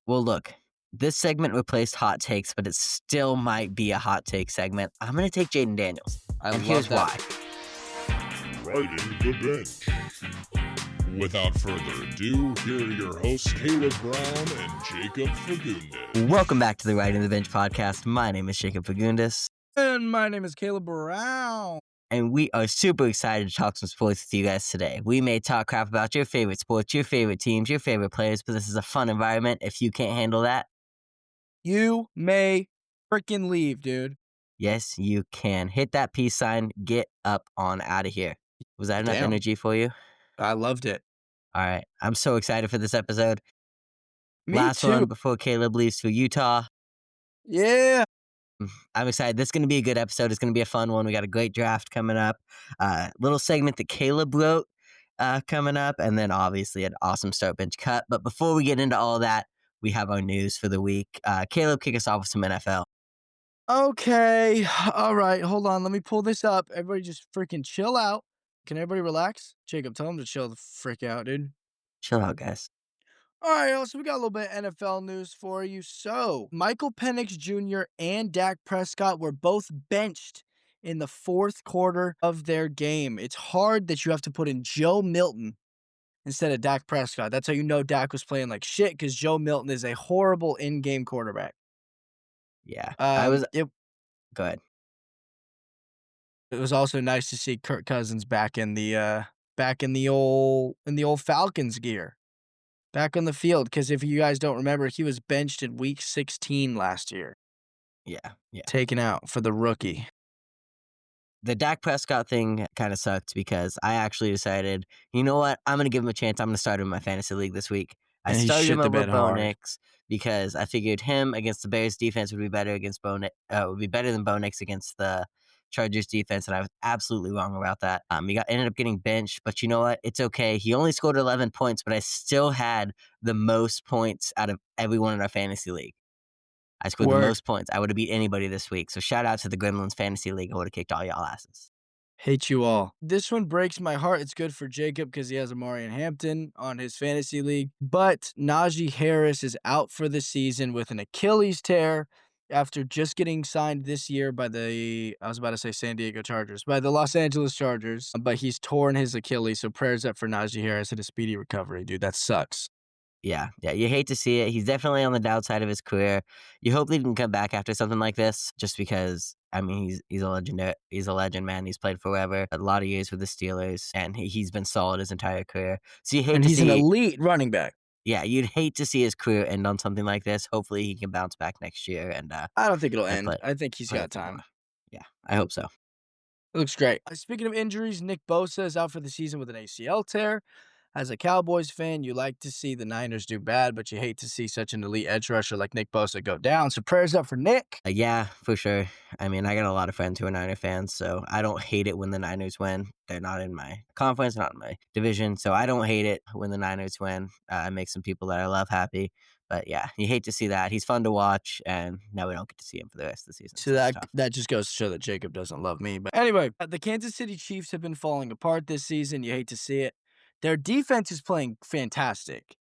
Well, look, this segment replaced hot takes, but it still might be a hot take segment. I'm going to take Jaden Daniels. And here's why. Riding the bench. Without further ado, here are your hosts, Caleb Brown and Jacob Fagundes. Welcome back to the Riding the Bench podcast. My name is Jacob Fagundes. And my name is Caleb Brown. And we are super excited to talk some sports with you guys today. We may talk crap about your favorite sports, your favorite teams, your favorite players, but this is a fun environment. If you can't handle that, you may freaking leave, dude. Yes, you can. Hit that peace sign. Get up on out of here. Was that enough energy for you? I loved it. All right. I'm so excited for this episode. Me Last too. one before Caleb leaves for Utah. Yeah. I'm excited. This is going to be a good episode. It's going to be a fun one. We got a great draft coming up. Little segment that Caleb wrote coming up. And then obviously an awesome start bench cut. But before we get into all that, we have our news for the week. Caleb, kick us off with some NFL. Okay. All right. Hold on. Let me pull this up. Everybody just freaking chill out. Can everybody relax? Jacob, tell them to chill the frick out, dude. Chill out, guys. All right, so we got a little bit of NFL news for you. So, Michael Penix Jr. and Dak Prescott were both benched in the fourth quarter of their game. It's hard that you have to put in Joe Milton instead of Dak Prescott. That's how you know Dak was playing like shit, because Joe Milton is a horrible in-game quarterback. Yeah. Go ahead. It was also nice to see Kirk Cousins back in the old Falcons gear. Back on the field, because if you guys don't remember, he was benched in week 16 last year. Yeah. Taken out for the rookie. The Dak Prescott thing kind of sucked because I actually decided, you know what? I'm going to give him a chance. I'm going to start him in my fantasy league this week. I started him over Bo Nix because I figured him against the Bears defense would be better against would be better than Bo Nix against the Chargers defense, and I was absolutely wrong about that. He ended up getting benched, but you know what? It's okay. He only scored 11 points, but I still had the most points out of everyone in our fantasy league. I scored the most points. I would have beat anybody this week. So shout out to the Gremlins Fantasy League. I would have kicked all y'all asses. Hate you all. This one breaks my heart. It's good for Jacob because he has Amari and Hampton on his fantasy league. But Najee Harris is out for the season with an Achilles tear after just getting signed this year by the San Diego Chargers, by the Los Angeles Chargers. But he's torn his Achilles, so prayers up for Najee Harris and a speedy recovery, dude. That sucks. Yeah, you hate to see it. He's definitely on the downside of his career. You hope that he can come back after something like this, just because, I mean, he's a legend, man. He's played forever, a lot of years with the Steelers, and he's been solid his entire career. So you hate and to he's see an elite running back. Yeah, you'd hate to see his career end on something like this. Hopefully he can bounce back next year. And I don't think it'll end. I think he's got time. Yeah, I hope so. It looks great. Speaking of injuries, Nick Bosa is out for the season with an ACL tear. As a Cowboys fan, you like to see the Niners do bad, but you hate to see such an elite edge rusher like Nick Bosa go down. So prayers up for Nick. Yeah, for sure. I mean, I got a lot of friends who are Niner fans, so I don't hate it when the Niners win. They're not in my conference, not in my division, so I don't hate it when the Niners win. I make some people that I love happy. But yeah, you hate to see that. He's fun to watch, and now we don't get to see him for the rest of the season. So that just goes to show that Jacob doesn't love me. But anyway, the Kansas City Chiefs have been falling apart this season. You hate to see it. Their defense is playing fantastic.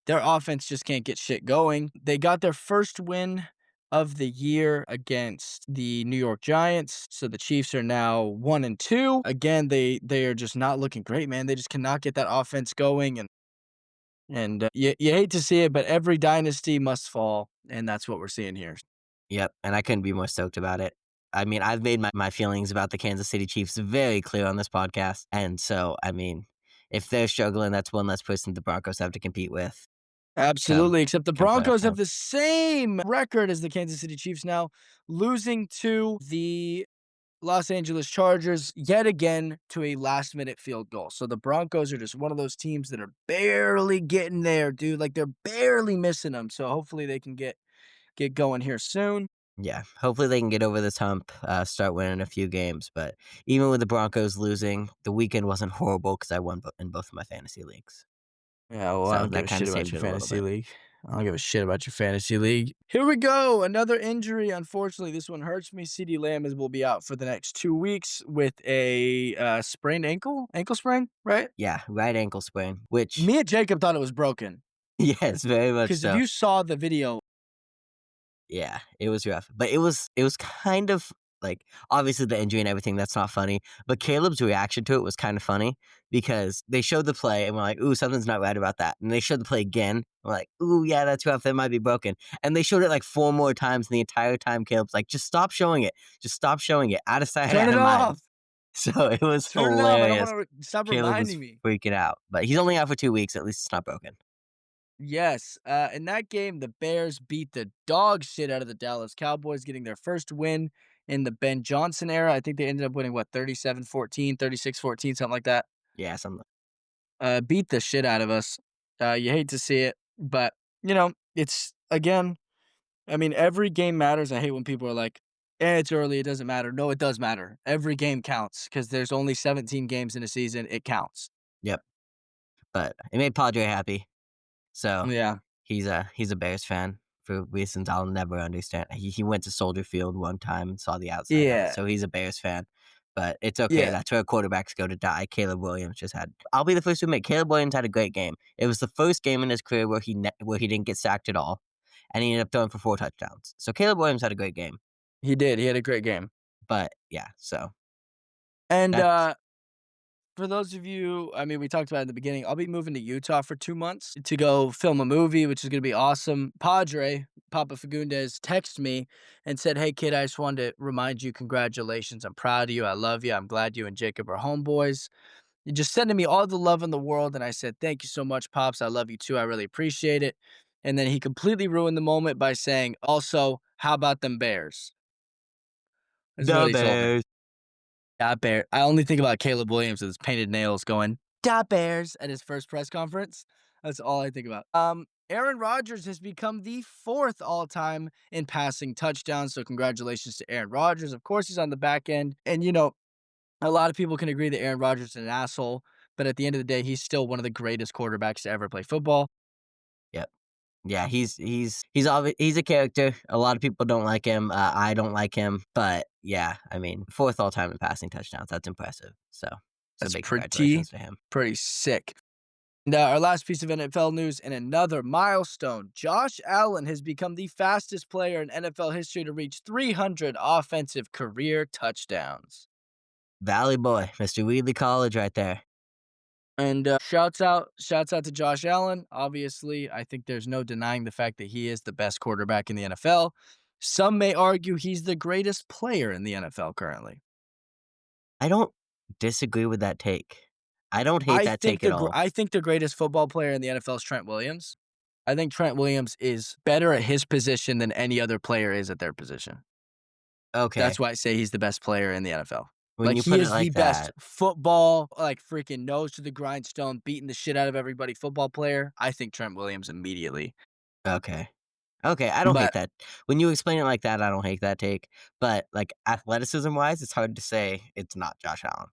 Their offense just can't get shit going. They got their first win of the year against the New York Giants. So the Chiefs are now 1-2. Again, they are just not looking great, man. They just cannot get that offense going. And you hate to see it, but every dynasty must fall. And that's what we're seeing here. Yep, and I couldn't be more stoked about it. I mean, I've made my feelings about the Kansas City Chiefs very clear on this podcast. And so, I mean, if they're struggling, that's one less person the Broncos have to compete with. Absolutely, except the Broncos have the same record as the Kansas City Chiefs now, losing to the Los Angeles Chargers yet again to a last-minute field goal. So the Broncos are just one of those teams that are barely getting there, dude. Like, they're barely missing them. So hopefully they can get going here soon. Yeah, hopefully they can get over this hump, start winning a few games. But even with the Broncos losing, the weekend wasn't horrible because I won in both of my fantasy leagues. Yeah, well, I don't give a shit about your fantasy league. I don't give a shit about your fantasy league. Here we go. Another injury. Unfortunately, this one hurts me. CeeDee Lamb will be out for the next 2 weeks with a sprained ankle sprain, right? Yeah, right ankle sprain, which... Me and Jacob thought it was broken. Yes, very much Because if so. you saw the video, Yeah, it was rough, but it was kind of like, obviously the injury and everything, that's not funny, but Caleb's reaction to it was kind of funny because they showed the play and we're like, "Ooh, something's not right about that." And they showed the play again. We're like, "Ooh, yeah, that's rough. That might be broken." And they showed it like 4 more times, and the entire time Caleb's like, "Just stop showing it. Just stop showing it. Out of sight, turn out it of mind." off. So it was Turn it off. I don't hilarious. want to stop Caleb was reminding me. freaking out, but he's only out for 2 weeks. At least it's not broken. Yes. In that game, the Bears beat the dog shit out of the Dallas Cowboys, getting their first win in the Ben Johnson era. I think they ended up winning, what, 37-14, 36-14, something like that. Yeah, something. Beat the shit out of us. You hate to see it, but, it's, again, I mean, every game matters. I hate when people are like, it's early. It doesn't matter. No, it does matter. Every game counts because there's only 17 games in a season. It counts. Yep, but it made Padre happy. So Yeah. he's a Bears fan for reasons I'll never understand. He went to Soldier Field one time and saw the outside of it, Yeah. so he's a Bears fan. But it's okay. Yeah. That's where quarterbacks go to die. Caleb Williams just had. I'll be the first to admit, Caleb Williams had a great game. It was the first game in his career where he didn't get sacked at all, and he ended up throwing for 4 touchdowns. So Caleb Williams had a great game. He did. He had a great game. But yeah, so And that's for those of you, I mean, we talked about it in the beginning. I'll be moving to Utah for 2 months to go film a movie, which is going to be awesome. Papa Fagundes, texted me and said, "Hey, kid, I just wanted to remind you, congratulations. I'm proud of you. I love you. I'm glad you and Jacob are homeboys. You're just sending me all the love in the world." And I said, "Thank you so much, Pops. I love you too. I really appreciate it." And then he completely ruined the moment by saying, "Also, how about them Bears?" This is what the he told me. Bears. Da Bear. I only think about Caleb Williams with his painted nails going, "Da Bears" at his first press conference. That's all I think about. Aaron Rodgers has become the 4th all-time in passing touchdowns, so congratulations to Aaron Rodgers. Of course, he's on the back end, and, a lot of people can agree that Aaron Rodgers is an asshole, but at the end of the day, he's still one of the greatest quarterbacks to ever play football. Yep. Yeah, he's a character. A lot of people don't like him. I don't like him, but yeah, I mean, 4th all time in passing touchdowns. That's impressive. So That's big pretty, congratulations to him. pretty sick. And our last piece of NFL news and another milestone. Josh Allen has become the fastest player in NFL history to reach 300 offensive career touchdowns. Valley boy, Mr. Wheatley College, right there. And shouts out to Josh Allen. Obviously, I think there's no denying the fact that he is the best quarterback in the NFL. Some may argue he's the greatest player in the NFL currently. I don't disagree with that take. I don't hate that take at all. I think the greatest football player in the NFL is Trent Williams. I think Trent Williams is better at his position than any other player is at their position. Okay, That's why I say he's the best player in the NFL. when Like, you he put it is the like best that, football, like, freaking nose to the grindstone, beating the shit out of everybody football player. I think Trent Williams immediately. okay. Okay, I don't hate But, that. When you explain it like that, I don't hate that take. But like athleticism wise, it's hard to say it's not Josh Allen.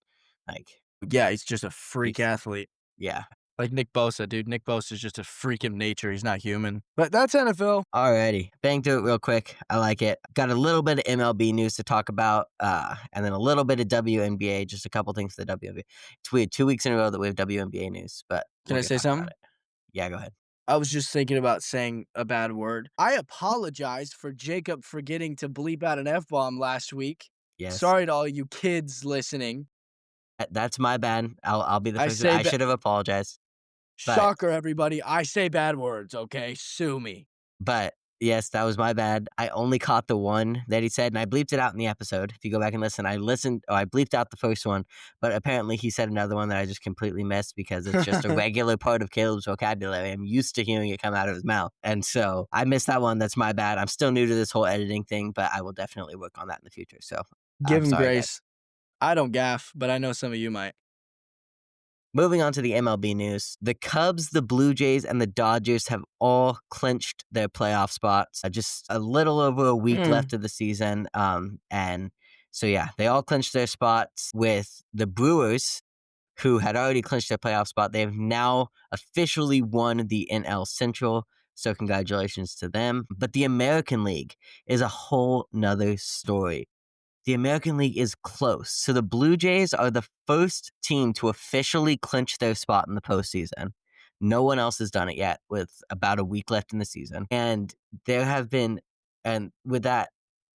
Like yeah, he's just a freak he's athlete. yeah. Like Nick Bosa, dude. Nick Bosa is just a freak of nature. He's not human. But that's NFL. Alrighty, bang through it real quick. I like it. Got a little bit of MLB news to talk about, and then a little bit of WNBA. Just a couple things for the WNBA. It's weird. 2 weeks in a row that we have WNBA news, but Can we'll I get say talking about something? it. Yeah, go ahead. I was just thinking about saying a bad word. I apologize for Jacob forgetting to bleep out an F bomb last week. Yes, Sorry to all you kids listening. that's my bad. I'll be the I first. say I ba- should have apologized, but Shocker, everybody. I say bad words, okay? Sue me. But yes, that was my bad. I only caught the one that he said, and I bleeped it out in the episode. If you go back and listen, I bleeped out the first one, but apparently he said another one that I just completely missed because it's just a regular part of Caleb's vocabulary. I'm used to hearing it come out of his mouth. And so I missed that one. That's my bad. I'm still new to this whole editing thing, but I will definitely work on that in the future. So Give I'm him sorry, guys. grace. I don't gaff, but I know some of you might. Moving on to the MLB news, the Cubs, the Blue Jays, and the Dodgers have all clinched their playoff spots. Just a little over a week Mm. left of the season. And so, yeah, they all clinched their spots with the Brewers, who had already clinched their playoff spot. They have now officially won the NL Central. So, congratulations to them. But the American League is a whole nother story. The American League is close. So the Blue Jays are the first team to officially clinch their spot in the postseason. No one else has done it yet with about a week left in the season. And there have been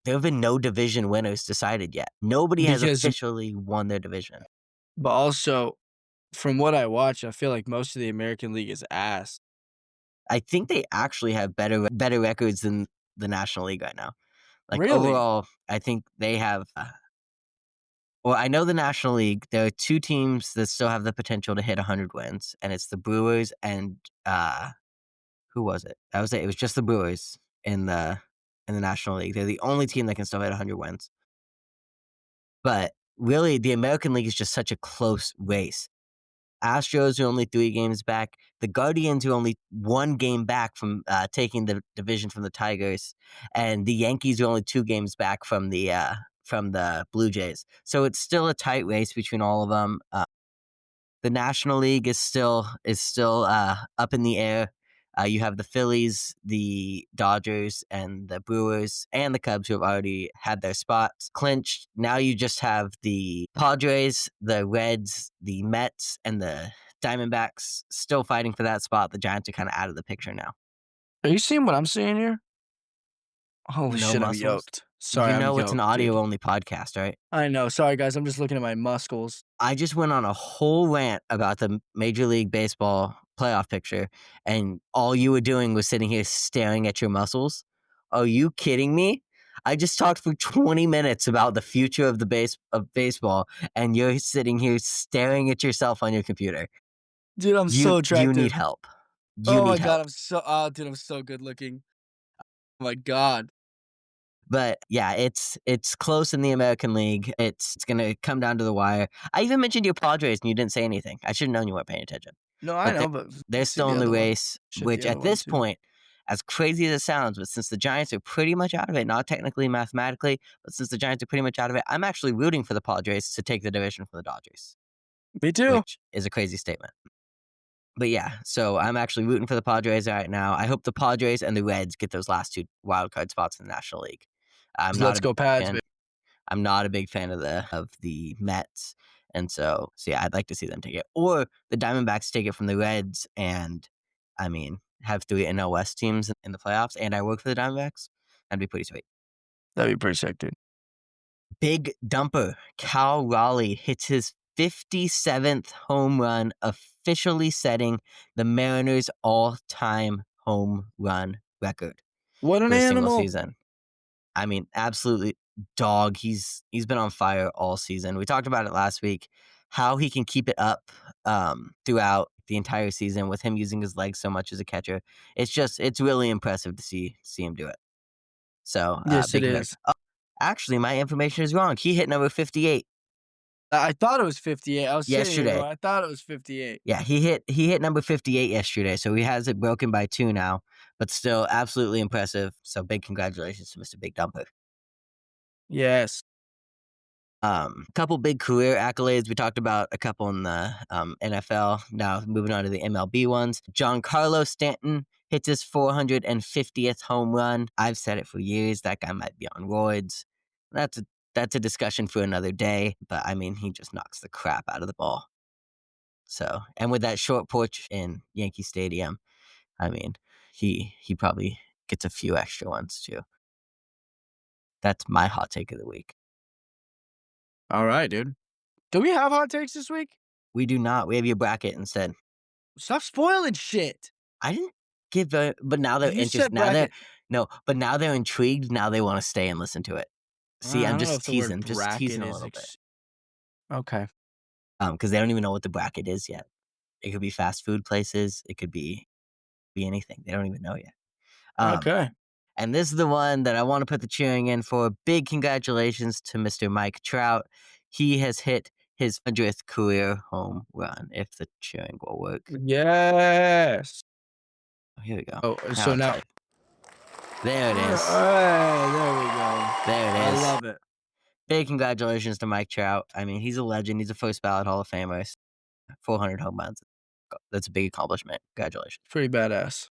no division winners decided yet. Nobody has Because officially won their division. but also, from what I watch, I feel like most of the American League is ass. I think they actually have better records than the National League right now. Like, Really? overall, I think they have well, I know the National League, there are 2 teams that still have the potential to hit 100 wins, and it's the Brewers and, who was it? That was it. It was just the Brewers in the National League. They're the only team that can still hit 100 wins. But, really, the American League is just such a close race. Astros are only 3 games back. The Guardians are only 1 game back from, taking the division from the Tigers, and the Yankees are only 2 games back from the Blue Jays. So it's still a tight race between all of them. The National League is still up in the air. You have the Phillies, the Dodgers, and the Brewers, and the Cubs who have already had their spots clinched. Now you just have the Padres, the Reds, the Mets, and the Diamondbacks still fighting for that spot. The Giants are kind of out of the picture now. Are you seeing what I'm seeing here? Holy No shit, I'm muscles. yoked. Sorry, You I'm know it's an yoked, dude. audio only podcast, right? I know. Sorry, guys. I'm just looking at my muscles. I just went on a whole rant about the Major League Baseball playoff picture, and all you were doing was sitting here staring at your muscles. Are you kidding me? I just talked for 20 minutes about the future of baseball, and you're sitting here staring at yourself on your computer. Dude, I'm so You need attractive. help. You Oh need my god, help. dude, I'm so good looking. Oh my god. But yeah, it's close in the American League. It's gonna come down to the wire. I even mentioned your Padres and you didn't say anything. I should have known you weren't paying attention. No, I But know, but they're let's see still the in the other one. race, Shit, the which other at one this too. point, as crazy as it sounds, but since the Giants are pretty much out of it, not technically mathematically, but since the Giants are pretty much out of it, I'm actually rooting for the Padres to take the division from the Dodgers, Me too. which is a crazy statement. But yeah, so I'm actually rooting for the Padres right now. I hope the Padres and the Reds get those last 2 wild card spots in the National League. I'm not Let's a big go Pads, fan. baby. I'm not a big fan of the Mets, and so yeah, I'd like to see them take it, or the Diamondbacks take it from the Reds, and I mean have 3 NL West teams in the playoffs, and I work for the Diamondbacks. That'd be pretty sweet. That'd be pretty sick, dude. Big dumper, Cal Raleigh hits his 57th home run, officially setting the Mariners' all-time home run record What an for a single animal. season. I mean, absolutely dog. He's been on fire all season. We talked about it last week, how he can keep it up throughout the entire season with him using his legs so much as a catcher. It's really impressive to see him do it. So Yes, it big congrats. is. Oh, actually, my information is wrong. He hit number 58 I thought it was 58. I was sitting here yesterday. going, I thought it was 58. Yeah, he hit number 58 yesterday, so he has it broken by 2 now, but still absolutely impressive. So big congratulations to Mr. Big Dumper. Yes. Couple big career accolades. We talked about a couple in the NFL. Now moving on to the MLB ones. Giancarlo Stanton hits his 450th home run. I've said it for years. That guy might be on roids. That's a discussion for another day. But I mean, he just knocks the crap out of the ball. So, and with that short porch in Yankee Stadium, I mean, he probably gets a few extra ones too. That's my hot take of the week. All right, dude. Do we have hot takes this week? We do not. We have your bracket instead. Stop spoiling shit. I didn't give a, but now they're You interested. said bracket. But now they're intrigued. Now they want to stay and listen to it. See, I I'm don't know just if the word teasing, bracket a is little bit. Okay. Because they don't even know what the bracket is yet. It could be fast food places. It could be anything. They don't even know yet. Okay. And this is the one that I want to put the cheering in for. Big congratulations to Mr. Mike Trout. He has hit his 100th career home run, if the cheering will work. Yes. Oh, here we go. Oh, so now. There it is. Hey, there we go. There it is. I love it. Big congratulations to Mike Trout. I mean, he's a legend. He's a first ballot Hall of Famer. 400 home runs. That's a big accomplishment. Congratulations. Pretty badass.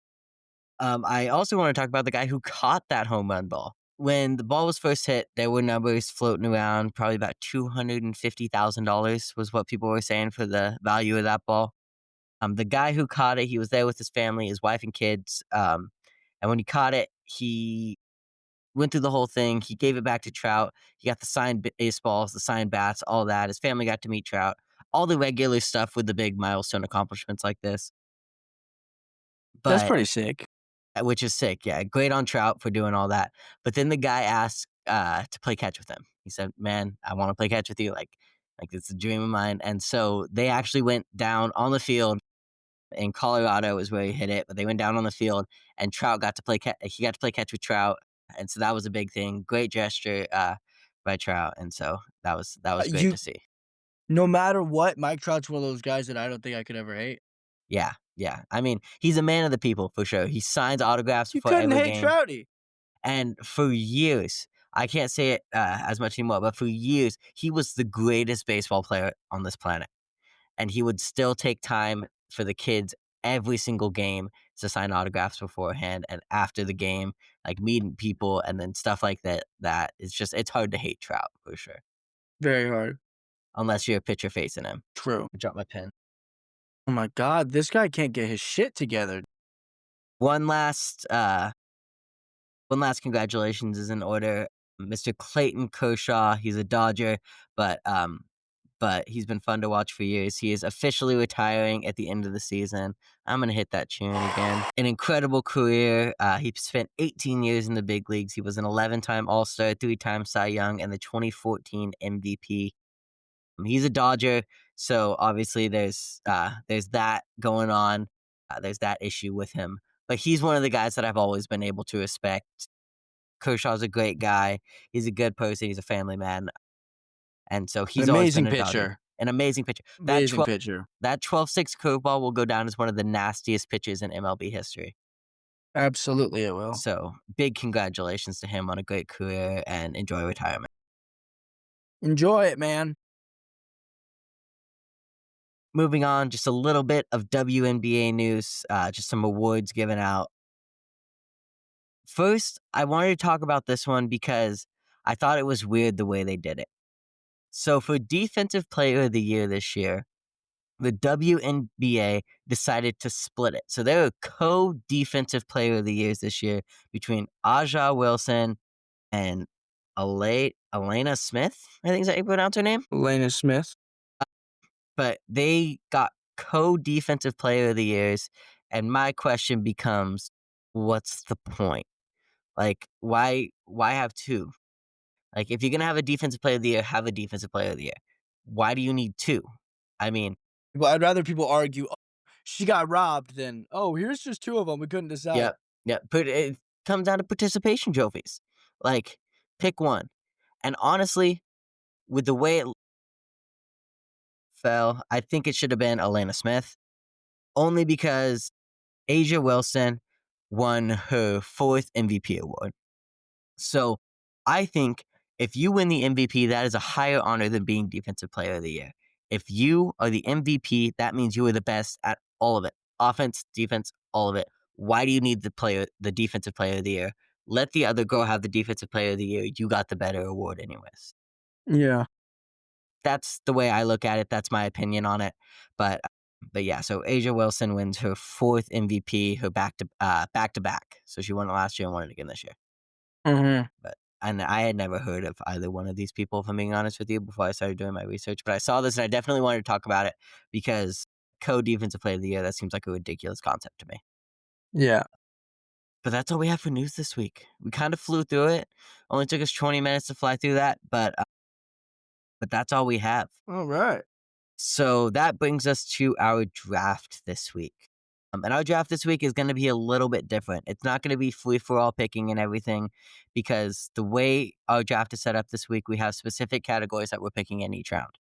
I also want to talk about the guy who caught that home run ball. When the ball was first hit, there were numbers floating around. Probably about $250,000 was what people were saying for the value of that ball. The guy who caught it, he was there with his family, his wife and kids. And when he caught it, he went through the whole thing. He gave it back to Trout. He got the signed baseballs, the signed bats, all that. His family got to meet Trout. All the regular stuff with the big milestone accomplishments like this. That's But pretty sick. which is sick, yeah. Great on Trout for doing all that. But then the guy asked to play catch with him. He said, "Man, I want to play catch with you. Like it's a dream of mine." And so they actually went down on the field in Colorado is where he hit it, but they went down on the field and Trout got to play. He got to play catch with Trout, and so that was a big thing. Great gesture by Trout, and so that was great You to see. No matter what, Mike Trout's one of those guys that I don't think I could ever hate. Yeah, yeah. I mean, he's a man of the people for sure. He signs autographs You before couldn't every hate game, Trouty. and for years, I can't say it as much anymore, but for years, he was the greatest baseball player on this planet. And he would still take time for the kids every single game to sign autographs beforehand and after the game, like meeting people and then stuff like that. It's hard to hate Trout for sure, Very hard. unless you're a pitcher facing him. True. I dropped my pen. Oh my god, this guy can't get his shit together. One last congratulations is in order. Mr. Clayton Kershaw, he's a Dodger, but he's been fun to watch for years. He is officially retiring at the end of the season. I'm going to hit that tune again. An incredible career. He spent 18 years in the big leagues. He was an 11-time All-Star, 3-time Cy Young, and the 2014 MVP. He's a Dodger, so obviously there's that going on. There's that issue with him. But he's one of the guys that I've always been able to respect. Kershaw's a great guy. He's a good person. He's a family man. And so An he's always been amazing a Dodger. pitcher. An amazing pitcher. Amazing pitcher. That 12-6 curveball will go down as one of the nastiest pitches in MLB history. Absolutely it will. So, big congratulations to him on a great career and enjoy retirement. Enjoy it, man. Moving on, just a little bit of WNBA news, just some awards given out. First, I wanted to talk about this one because I thought it was weird the way they did it. So, for Defensive Player of the Year this year, the WNBA decided to split it. So there are co-defensive player of the years this year between Aja Wilson and Elena Smith. I think is that how you pronounce her name? Elena Smith. But they got co-defensive player of the years, and my question becomes, what's the point? Like, why have two? Like, if you're gonna have a defensive player of the year, have a defensive player of the year. Why do you need two? I mean, Well, I'd rather people argue, "Oh, she got robbed," than, "Oh, here's just two of them. We couldn't decide." yep, yep. But it comes down to participation trophies. Like, pick one. And honestly, with the way it fell, I think it should have been Elena Smith, only because Asia Wilson won her 4th MVP award. So I think if you win the MVP, that is a higher honor than being Defensive Player of the Year. If you are the MVP, that means you are the best at all of it. Offense, defense, all of it. Why do you need the Defensive Player of the Year? Let the other girl have the Defensive Player of the Year. You got the better award anyways. Yeah. That's the way I look at it. That's my opinion on it. But yeah, so Asia Wilson wins her 4th MVP, her back to back. So she won it last year and won it again this year. Mm-hmm. And I had never heard of either one of these people, if I'm being honest with you, before I started doing my research. But I saw this and I definitely wanted to talk about it because co-defensive player of the year, that seems like a ridiculous concept to me. Yeah. But that's all we have for news this week. We kind of flew through it. Only took us 20 minutes to fly through that, but that's all we have. All right. So that brings us to our draft this week. And our draft this week is going to be a little bit different. It's not going to be free-for-all picking and everything because the way our draft is set up this week, we have specific categories that we're picking in each round.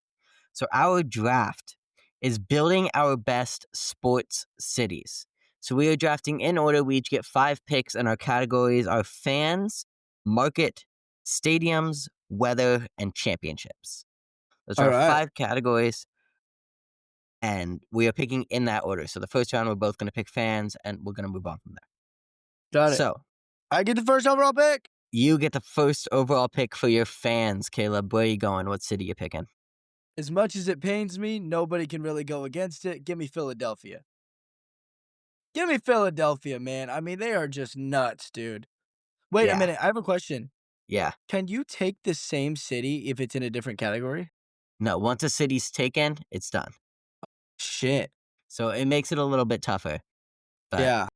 So our draft is building our best sports cities. So we are drafting in order. We each get 5 picks, and our categories are fans, market, stadiums, weather, and championships. Those are our 5 categories. And we are picking in that order. So the first round, we're both going to pick fans, and we're going to move on from there. Got it. So I get the first overall pick. you get the first overall pick for your fans, Caleb. Where are you going? What city you picking? As much as it pains me, nobody can really go against it. Give me Philadelphia. Give me Philadelphia, man. I mean, they are just nuts, dude. Wait a Yeah, minute, I have a question. yeah. Can you take the same city if it's in a different category? No, once a city's taken, it's done. Shit. So it makes it a little bit tougher, but Yeah.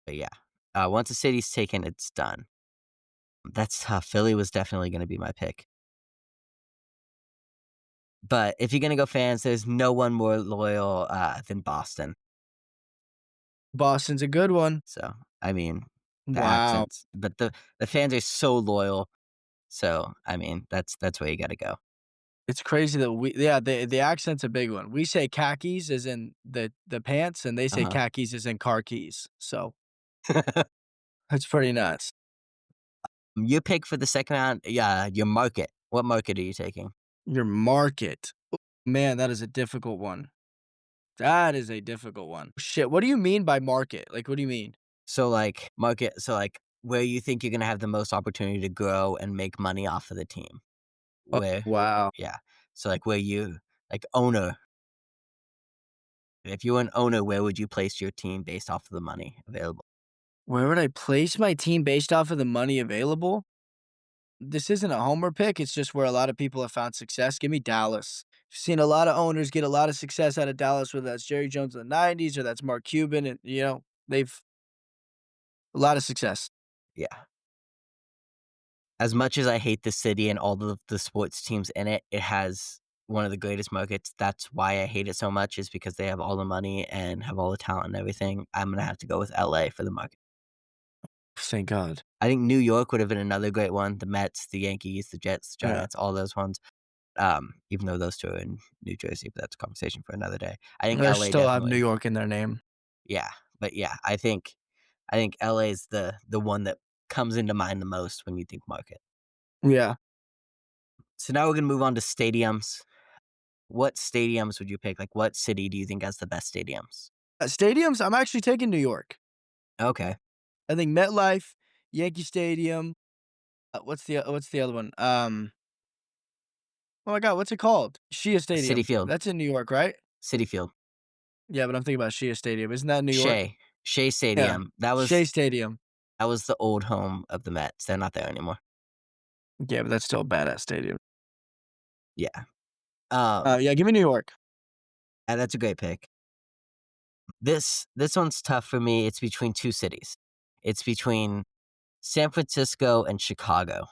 yeah. Once a city's taken, it's done. That's tough. Philly was definitely gonna be my pick. But if you're gonna go fans, there's no one more loyal, than Boston. Boston's a good one. So, I mean, the Wow. accents, but the fans are so loyal. So, I mean, that's where you gotta go. It's crazy that the accent's a big one. We say khakis as in the pants, and they say Uh-huh. khakis as in car keys. So, that's pretty nuts. Your pick for the second round, yeah, your market. What market are you taking? Your market. Man, that is a difficult one. That is a difficult one. Shit, what do you mean by market? Like, what do you mean? So, like, where you think you're gonna have the most opportunity to grow and make money off of the team. Oh, Where wow. Yeah. So, like, where you owner. If you were an owner, where would you place your team based off of the money available? Where would I place my team based off of the money available? This isn't a homer pick, it's just where a lot of people have found success. Give me Dallas. I've seen a lot of owners get a lot of success out of Dallas, whether that's Jerry Jones in the '90s or that's Mark Cuban, and they've a lot of success. Yeah. As much as I hate the city and all the sports teams in it, it has one of the greatest markets. That's why I hate it so much is because they have all the money and have all the talent and everything. I'm gonna have to go with LA for the market. Thank God. I think New York would have been another great one. The Mets, the Yankees, the Jets, Yeah. Giants, all those ones. Even though those two are in New Jersey, but that's a conversation for another day. I think They LA still have New definitely. York in their name. Yeah. But yeah, I think LA is the one that comes into mind the most when you think market. Yeah. So now we're gonna move on to stadiums. What stadiums would you pick? Like, what city do you think has the best stadiums? Stadiums, I'm actually taking New York. Okay. I think MetLife, Yankee Stadium. What's the other one? Oh my God, what's it called? Shea City Stadium. Field. That's in New York, right? City Field. Yeah, but I'm thinking about Shea Stadium. Isn't that in New York? Shea Yeah. Stadium. That Shea was Stadium. that was the old home of the Mets. They're not there anymore. Yeah, but that's still a badass stadium. Yeah. Um, Yeah, give me New York. that's a great pick. This one's tough for me. It's between two cities. It's between San Francisco and Chicago.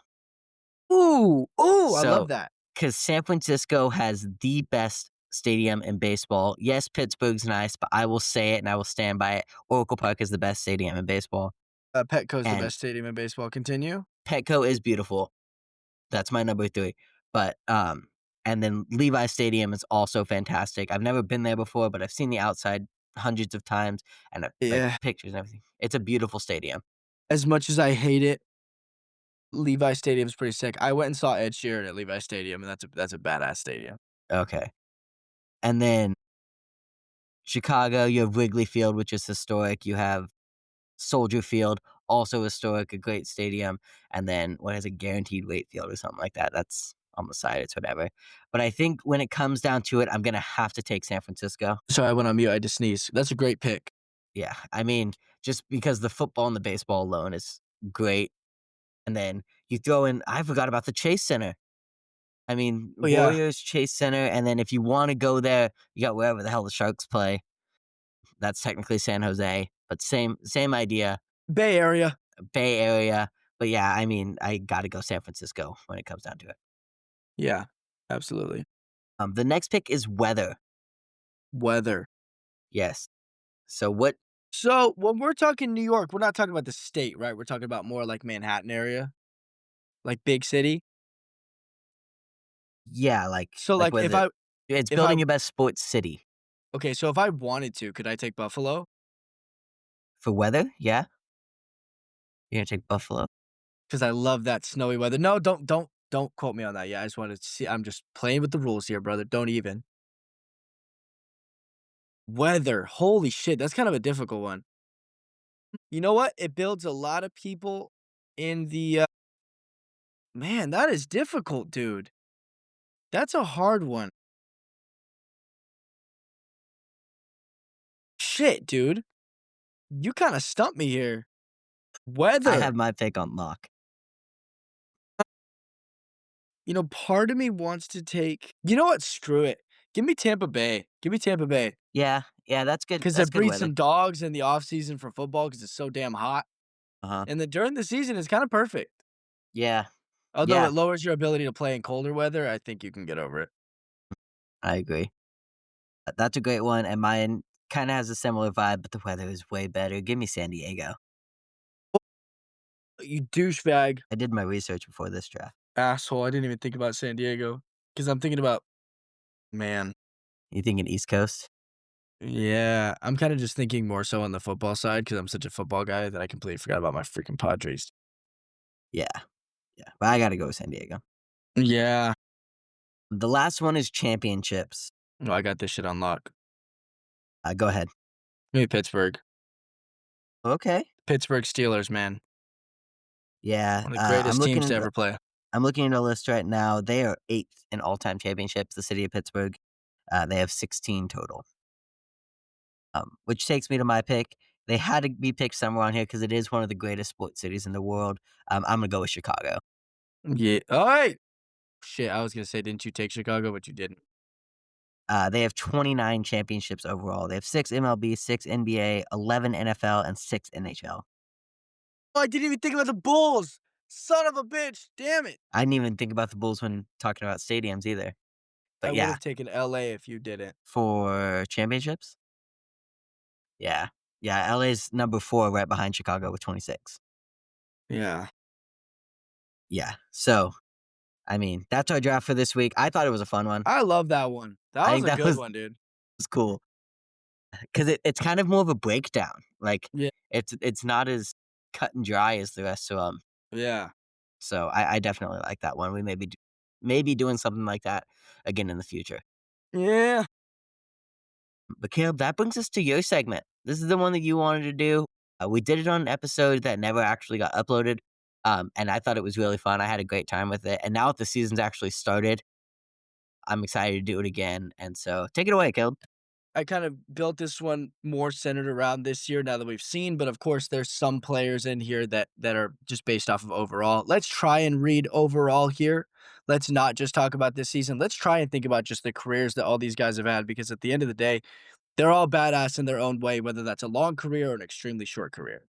Ooh, ooh, I love So, that. because San Francisco has the best stadium in baseball. Yes, Pittsburgh's nice, but I will say it and I will stand by it. Oracle Park is the best stadium in baseball, Petco's the and best stadium in baseball. Continue. Petco is beautiful. That's my number 3. But, and then Levi Stadium is also fantastic. I've never been there before, but I've seen the outside hundreds of times and, like, Yeah. pictures and everything. It's a beautiful stadium. As much as I hate it, Levi Stadium's pretty sick. I went and saw Ed Sheeran at Levi Stadium, and that's a badass stadium. Okay. And then Chicago, you have Wrigley Field, which is historic. You have Soldier Field, also historic, a great stadium. And then what is a guaranteed weight field or something like that? That's on the side. It's whatever. But I think when it comes down to it, I'm gonna have to take San Francisco. Sorry, I went on mute. I had to sneeze. That's a great pick. Yeah, I mean, just because the football and the baseball alone is great, and then you throw in. I forgot about the Chase Center. I mean, Oh yeah, Warriors, Chase Center, and then if you want to go there, you got wherever the hell the Sharks play. That's technically San Jose, but same idea, Bay Area. Bay Area. But yeah, I mean, I got to go San Francisco when it comes down to it. Yeah, absolutely. The next pick is weather. Weather. Yes. So what? So when we're talking New York, we're not talking about the state, right? We're talking about more like Manhattan area, like big city. Yeah, So like like with it. It's if I building your best sports city okay, so if I wanted to, could I take Buffalo? for weather. Yeah, you're gonna take Buffalo. Because I love that snowy weather. No, don't quote me on that. Yeah, I just wanted to see. I'm just playing with the rules here, brother. Don't even. Weather. Holy shit, that's kind of a difficult one. You know what? It builds a lot of people in the man, that is difficult, dude. That's a hard one. Shit, dude. You kinda stumped me here. I have Weather. my pick on lock. Part of me wants to take you know what? Screw it. Give me Tampa Bay. Give me Tampa Bay. Yeah, yeah, that's good. 'Cause they That's good breed weather. some dogs in the off season for football because it's so damn hot, Uh-huh. and then during the season, it's kinda perfect. Yeah, Although yeah, it lowers your ability to play in colder weather, I think you can get over it. I agree. That's a great one, and mine kinda has a similar vibe, but the weather is way better. Give me San Diego. You douchebag. I did my research before this draft. Asshole, I didn't even think about San Diego because 'cause I'm thinking about man. You thinking East Coast? Yeah, I'm kinda just thinking more so on the football side because 'cause I'm such a football guy that I completely forgot about my freaking Padres. Yeah, yeah, but I gotta go with San Diego. Yeah. The last one is championships. No, I got this shit on lock. Go ahead. Maybe Pittsburgh. Okay. Pittsburgh Steelers, man. Yeah, One of the greatest teams to ever play. I'm looking at a list right now. They are 8th in all-time championships, the city of Pittsburgh. They have 16 total, which takes me to my pick. They had to be picked somewhere on here because it is one of the greatest sports cities in the world. I'm gonna go with Chicago. Yeah. Alright! Shit, I was gonna say, didn't you take Chicago, but you didn't. They have 29 championships overall. They have 6 MLB, 6 NBA, 11 NFL, and 6 NHL. Oh, I didn't even think about the Bulls! Son of a bitch, damn it! I didn't even think about the Bulls when talking about stadiums either. I But yeah, would've taken LA if you didn't. for championships? Yeah. Yeah, LA's number 4 right behind Chicago with 26. Yeah. Yeah. So, I mean, that's our draft for this week. I thought it was a fun one. I love that one. That I was think a that good one, dude. was cool because it's kind of more of a breakdown. Like, Yeah. it's not as cut and dry as the rest of them. Yeah. So I definitely like that one. We maybe doing something like that again in the future. Yeah. But Caleb, that brings us to your segment. This is the one that you wanted to do. We did it on an episode that never actually got uploaded, and I thought it was really fun. I had a great time with it. And now that the season's actually started, I'm excited to do it again. And so take it away, Caleb. I kind of built this one more centered around this year now that we've seen, but of course there's some players in here that are just based off of overall. Let's try and read overall here. Let's not just talk about this season. Let's try and think about just the careers that all these guys have had because at the end of the day, they're all badass in their own way, whether that's a long career or an extremely short career.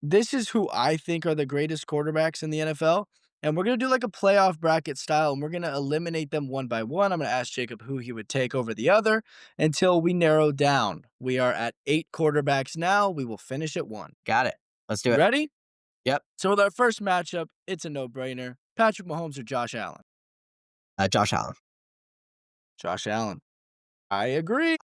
This is who I think are the greatest quarterbacks in the NFL. And we're going to do like a playoff bracket style, and we're going to eliminate them one by one. I'm going to ask Jacob who he would take over the other until we narrow down. We are at 8 quarterbacks now. We will finish at 1. Got it. Let's do You it. ready? Yep. So, with our first matchup, it's a no brainer Patrick Mahomes or Josh Allen? Josh Allen. Josh Allen. I agree.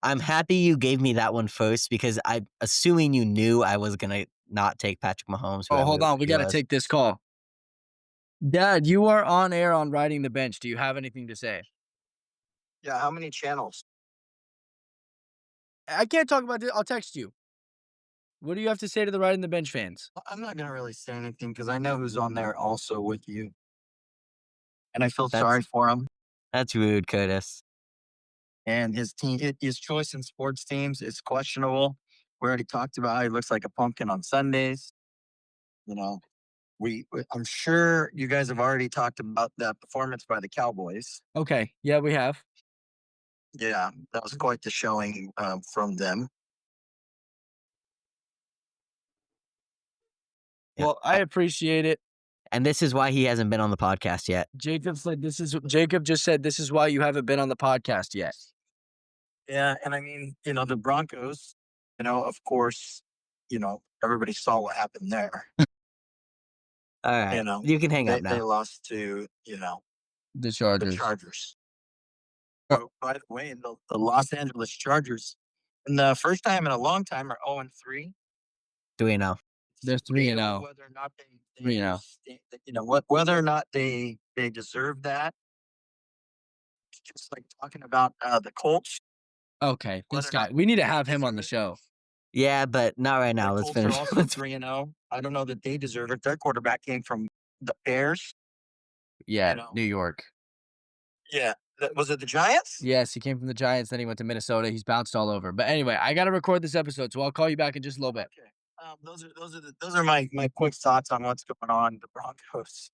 I'm happy you gave me that one first because I'm assuming you knew I was gonna not take Patrick Mahomes. Oh, hold Whoever on. We he got to was. take this call. Dad, you are on air on riding the bench. Do you have anything to say? Yeah, how many channels? I can't talk about this. I'll text you. What do you have to say to the riding the bench fans? I'm not gonna really say anything because I know who's on there also with you, and I feel That's sorry for him. that's rude, Curtis. And his team, his choice in sports teams is questionable. We already talked about how he looks like a pumpkin on Sundays. You know, I'm sure you guys have already talked about that performance by the Cowboys. Okay. Yeah, we have. Yeah, that was quite the showing from them. Yeah. Well, I appreciate it. And this is why he hasn't been on the podcast yet. Jacob just said this is why you haven't been on the podcast yet. Yeah, and I mean, the Broncos. Of course, everybody saw what happened there. All right, you can hang up They now. lost to, The the Chargers. Chargers. Oh, by the way, the Los Angeles Chargers, in the first time in a long time, are 0-3. Do we know? They're 3-0. Whether or not they 3-0. whether or not they deserve that. It's just like talking about the Colts. Okay, Whether this or guy. not We need to they have him on the deserve it. show. Yeah, but not right now. The Let's Colts are finish. also 3-0. I don't know that they deserve it. Their quarterback came from the Bears. Yeah, You know. New York. Yeah, Was it the Giants? Yes, he came from the Giants, then he went to Minnesota. He's bounced all over. But anyway, I got to record this episode, so I'll call you back in just a little bit. Okay. Those are my quick thoughts on what's going on. The Broncos.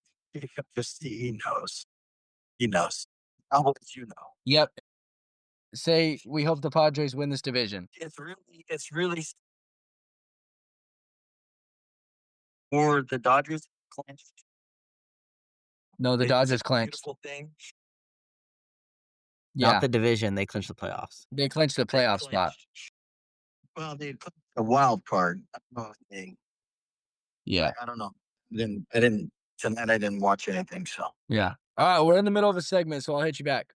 Just he knows. He knows. I'll let you know. Yep. Say we hope the Padres win this division. It's really for the Dodgers clinched. No, the Dodgers clinched. Beautiful thing. Yeah, Not the division. They clinched the playoffs. they clinched the playoff spot. Well, they put a wild card. Yeah, I don't know. I didn't tonight. I didn't watch anything. So all yeah. All right, we're in the middle of a segment, so I'll hit you back.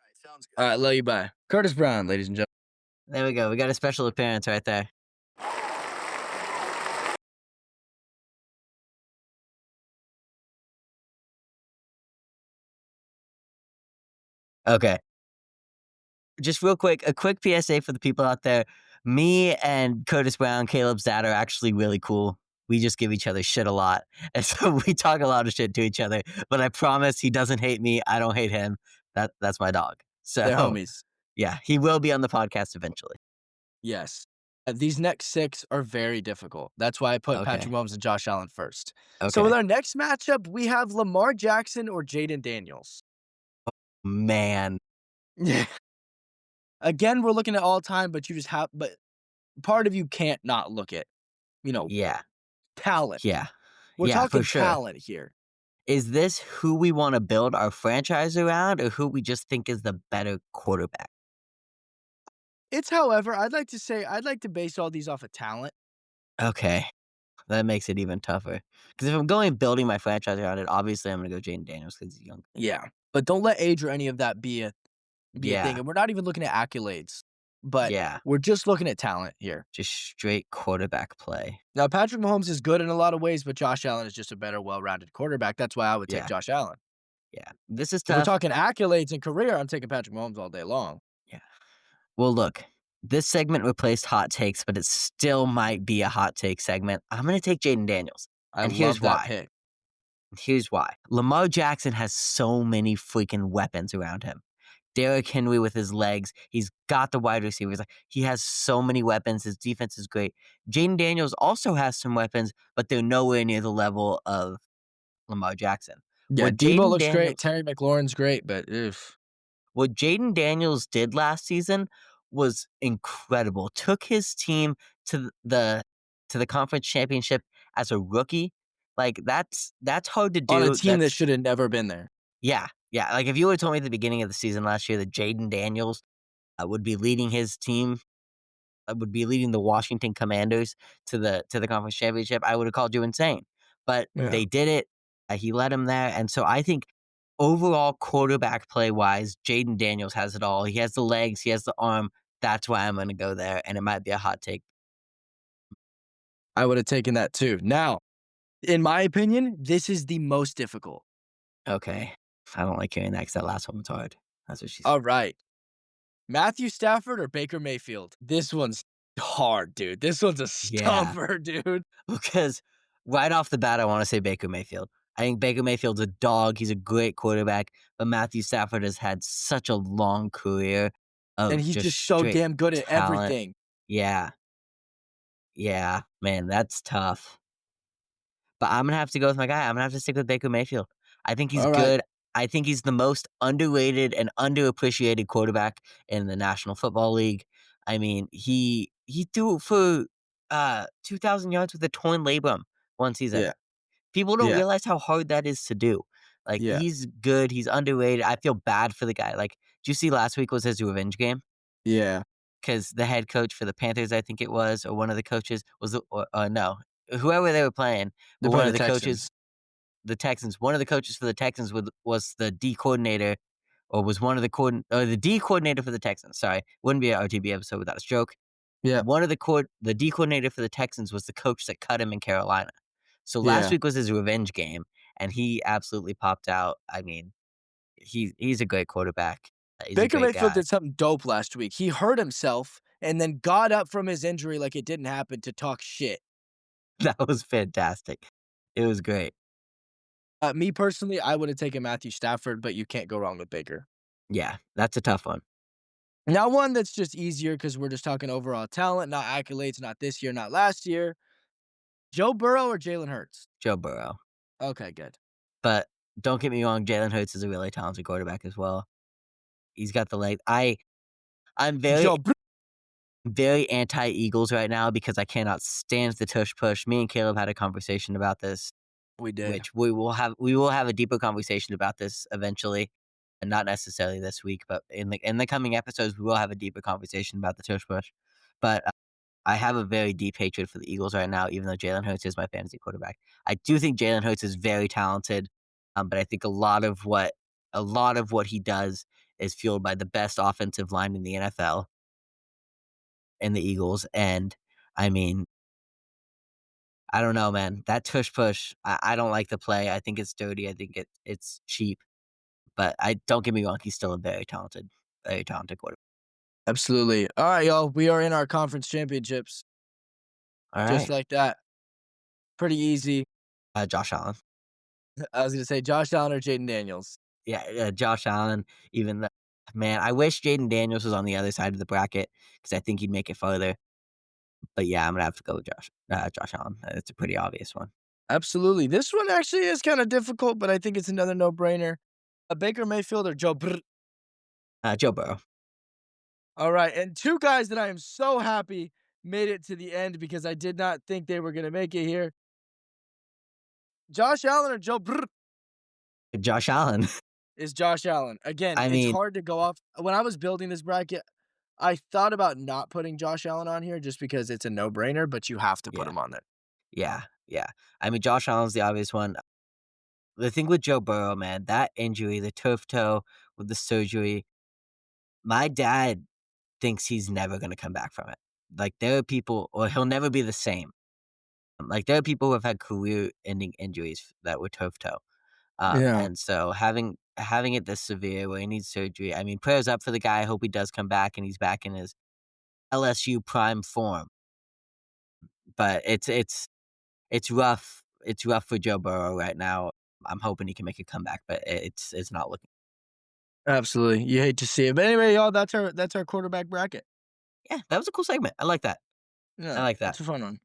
right, sounds good. All right, love you. Bye. Curtis Brown, ladies and gentlemen. There we go. We got a special appearance right there. Okay. Just real quick, a quick PSA for the people out there. Me and Curtis Brown, Caleb's dad are actually really cool. We just give each other shit a lot. And so we talk a lot of shit to each other. But I promise he doesn't hate me. I don't hate him. That's my dog. They're So homies. yeah, he will be on the podcast eventually. Yes. These next 6 are very difficult. That's why I put Okay. Patrick Mahomes and Josh Allen first. Okay. So with our next matchup, we have Lamar Jackson or Jaden Daniels. Man. Yeah. Again, we're looking at all time, but part of you can't not look at, Yeah. talent. Yeah. We're Yeah, talking for sure. talent here. Is this who we want to build our franchise around or who we just think is the better quarterback? However, I'd like to base all these off of talent. Okay. That makes it even tougher. Because if I'm going building my franchise around it, obviously I'm going to go Jaden Daniels because he's young. Yeah. But don't let age or any of that be a Yeah. thing. And we're not even looking at accolades, but Yeah. we're just looking at talent here. Just straight quarterback play. Now, Patrick Mahomes is good in a lot of ways, but Josh Allen is just a better, well-rounded quarterback. That's why I would take Yeah. Josh Allen. Yeah. This is If we're tough. talking accolades and career, I'm taking Patrick Mahomes all day long. Yeah. Well, look, this segment replaced hot takes, but it still might be a hot take segment. I'm going to take Jaden Daniels. And here's that pick. Here's why. Lamar Jackson has so many freaking weapons around him. Derrick Henry with his legs. He's got the wide receivers. He has so many weapons. His defense is great. Jaden Daniels also has some weapons, but they're nowhere near the level of Lamar Jackson. Yeah, Debo looks great. Terry McLaurin's great, but what Jaden Daniels did last season was incredible. Took his team to the conference championship as a rookie. Like that's hard to do. On a team that should have never been there. Yeah. Yeah. Like if you would have told me at the beginning of the season last year that Jaden Daniels would be leading his team, would be leading the Washington Commanders to the conference championship, I would have called you insane. But they did it. He led them there. And so I think overall quarterback play wise, Jaden Daniels has it all. He has the legs, he has the arm. That's why I'm going to go there. And it might be a hot take. I would have taken that too. Now, in my opinion, this is the most difficult. Okay. I don't like hearing that because that last one was hard. That's what she said. All right. Matthew Stafford or Baker Mayfield? This one's hard, dude. This one's a stumper, dude. Because right off the bat, I want to say Baker Mayfield. I think Baker Mayfield's a dog. He's a great quarterback. But Matthew Stafford has had such a long career of and he's just so damn good at everything. Yeah. Yeah, man, that's tough. But I'm going to have to go with my guy. I'm going to have to stick with Baker Mayfield. I think he's good. I think he's the most underrated and underappreciated quarterback in the National Football League. I mean, he threw for 2,000 yards with a torn labrum one season. Yeah. People don't realize how hard that is to do. Like, he's good. He's underrated. I feel bad for the guy. Like, did you see last week was his revenge game? Yeah. Because the head coach for the Panthers, I think it was, or one of the coaches was, no, whoever they were playing, but one of the coaches, the Texans, one of the coaches for the Texans was the D coordinator, or was one of the D coordinator for the Texans. Sorry, wouldn't be an RTB episode without a stroke. Yeah. One of the D coordinator for the Texans was the coach that cut him in Carolina. So last week was his revenge game, and he absolutely popped out. I mean, he's a great quarterback. Baker Mayfield did something dope last week. He hurt himself and then got up from his injury like it didn't happen to talk shit. That was fantastic. It was great. Me personally, I would have taken Matthew Stafford, but you can't go wrong with Baker. Yeah, that's a tough one. Now, one that's just easier because we're just talking overall talent, not accolades, not this year, not last year. Joe Burrow or Jalen Hurts? Joe Burrow. Okay, good. But don't get me wrong, Jalen Hurts is a really talented quarterback as well. He's got the leg. I'm very, Joe Bur very anti-Eagles right now because I cannot stand the tush push. Me and Caleb had a conversation about this, We did. which we will have a deeper conversation about this eventually, and not necessarily this week, but in the coming episodes, we will have a deeper conversation about the tush push. But I have a very deep hatred for the Eagles right now, even though Jalen Hurts is my fantasy quarterback. I do think Jalen Hurts is very talented, but I think a lot of what he does is fueled by the best offensive line in the NFL and the Eagles. And I mean, I don't know, man. That tush push, I don't like the play. I think it's dirty. I think it's cheap. But I don't get me wrong, he's still a very talented quarterback. Absolutely. All right, y'all. We are in our conference championships. All Just right, like that. Pretty easy. Josh Allen. I was gonna say Josh Allen or Jaden Daniels. Yeah, Josh Allen. Even the man, I wish Jaden Daniels was on the other side of the bracket because I think he'd make it farther. But yeah, I'm gonna have to go with Josh Allen. It's a pretty obvious one. Absolutely. This one actually is kind of difficult, but I think it's another no-brainer. A Baker Mayfield or Joe Burr. Joe Burrow. All right, and two guys that I am so happy made it to the end because I did not think they were gonna make it here. Josh Allen or Joe Burr Josh Allen. is Josh Allen. Again, I it's mean, hard to go off. When I was building this bracket, I thought about not putting Josh Allen on here just because it's a no-brainer, but you have to put yeah, him on there. yeah, yeah. I mean, Josh Allen's the obvious one. The thing with Joe Burrow, man, that injury, the turf toe with the surgery, my dad thinks he's never gonna come back from it. Like there are people, or he'll never be the same. Like there are people who have had career-ending injuries that were turf toe. Yeah. And so having it this severe where he needs surgery, I mean, prayers up for the guy. I hope he does come back and he's back in his LSU prime form. But it's rough. It's rough for Joe Burrow right now. I'm hoping he can make a comeback, but it's not looking. Absolutely. You hate to see it. But anyway, y'all, that's our quarterback bracket. Yeah, that was a cool segment. I like that. I Yeah, like that. it's a fun one.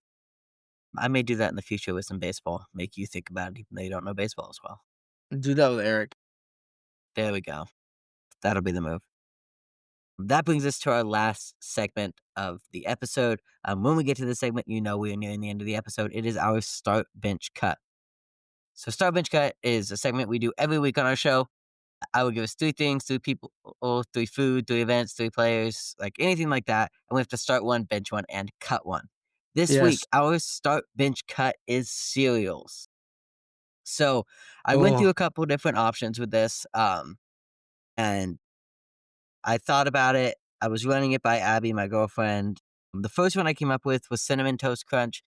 I may do that in the future with some baseball. Make you think about it, even though you don't know baseball as well. Do that with Eric. There we go. That'll be the move. That brings us to our last segment of the episode. When we get to this segment, you know we are nearing the end of the episode. It is our start bench cut. So start bench cut is a segment we do every week on our show. I will give us 3 things, 3 people, 3 food, 3 events, 3 players, like anything like that. And we have to start one, bench one, and cut one. This week, Yes. our start bench cut is cereals. So I went Oh. through a couple different options with this. And I thought about it. I was running it by Abby, my girlfriend. The first one I came up with was Cinnamon Toast Crunch,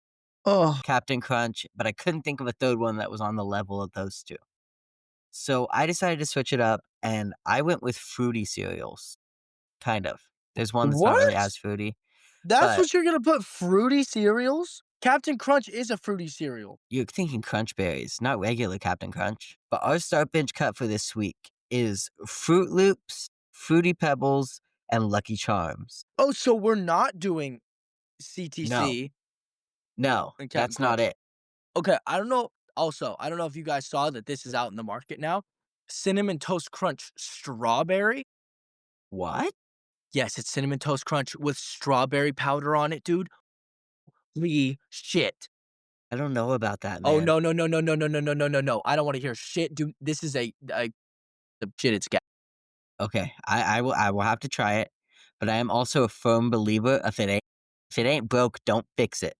Oh. Captain Crunch, but I couldn't think of a third one that was on the level of those 2. So I decided to switch it up, and I went with fruity cereals. Kind of. There's one that's not really What? as fruity, That's but what you're gonna put fruity cereals? Captain Crunch is a fruity cereal. you're thinking Crunch Berries, not regular Captain Crunch. But our start bench cut for this week is Fruit Loops, Fruity Pebbles, and Lucky Charms. Oh, so we're not doing No, CTC no, and Captain that's not Crunch. it. Okay, I don't know. Also, I don't know if you guys saw that this is out in the market now. Cinnamon Toast Crunch strawberry. What? Yes, it's Cinnamon Toast Crunch with strawberry powder on it, dude. Holy shit. I don't know about that, Oh, man. no, no, no, no, no, no, no, no, no, no, no. I don't wanna hear shit, dude. This is the shit, it's gas. Okay, I will have to try it, but I am also a firm believer if it ain't broke, don't fix it.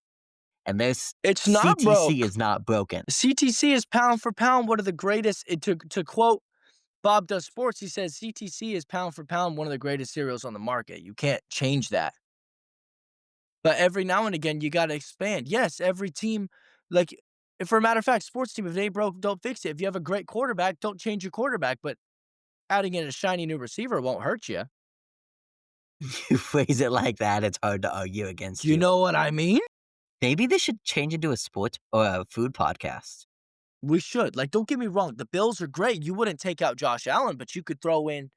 And this It's not CTC broke. is not broken. CTC is pound for pound one of the greatest. To quote Bob Does Sports, he says CTC is pound for pound one of the greatest cereals on the market. You can't change that. But every now and again, you gotta expand. Yes, every team, like, if for a matter of fact, sports team, if they ain't broke, don't fix it. If you have a great quarterback, don't change your quarterback. But adding in a shiny new receiver won't hurt you. You phrase it like that, it's hard to argue Do against you you. know what I mean? Maybe this should change into a sports or a food podcast. We should. Like, don't get me wrong. The Bills are great. You wouldn't take out Josh Allen, but you could throw in,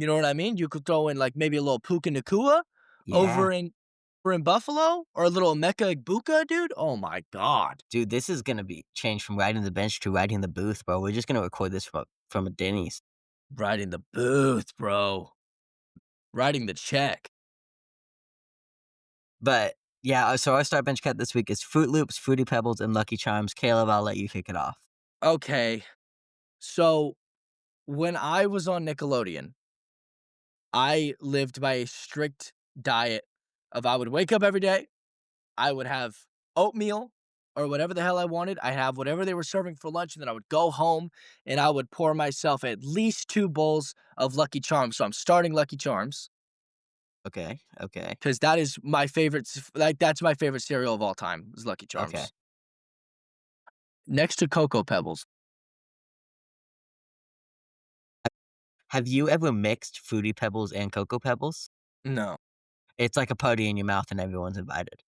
You know what I mean? You could throw in like maybe a little Puka Nakua Yeah. over in Buffalo or a little Emeka Egbuka, dude. Oh my god. Dude, this is gonna be changed from riding the bench to riding the booth, bro. We're just gonna record this from a Denny's. Riding the booth, bro. Writing the check. But yeah, so our start bench cut this week is Fruit Loops, Fruity Pebbles, and Lucky Charms. Caleb, I'll let you kick it off. Okay. So when I was on Nickelodeon, I lived by a strict diet of I would wake up every day, I would have oatmeal or whatever the hell I wanted. I have whatever they were serving for lunch, and then I would go home and I would pour myself at least 2 bowls of Lucky Charms. So I'm starting Lucky Charms Okay, okay, because that is my favorite. Like that's my favorite cereal of all time is Lucky okay. Charms. Next to Cocoa Pebbles. Have you ever mixed Fruity Pebbles and Cocoa Pebbles? No. It's like a party in your mouth and everyone's invited.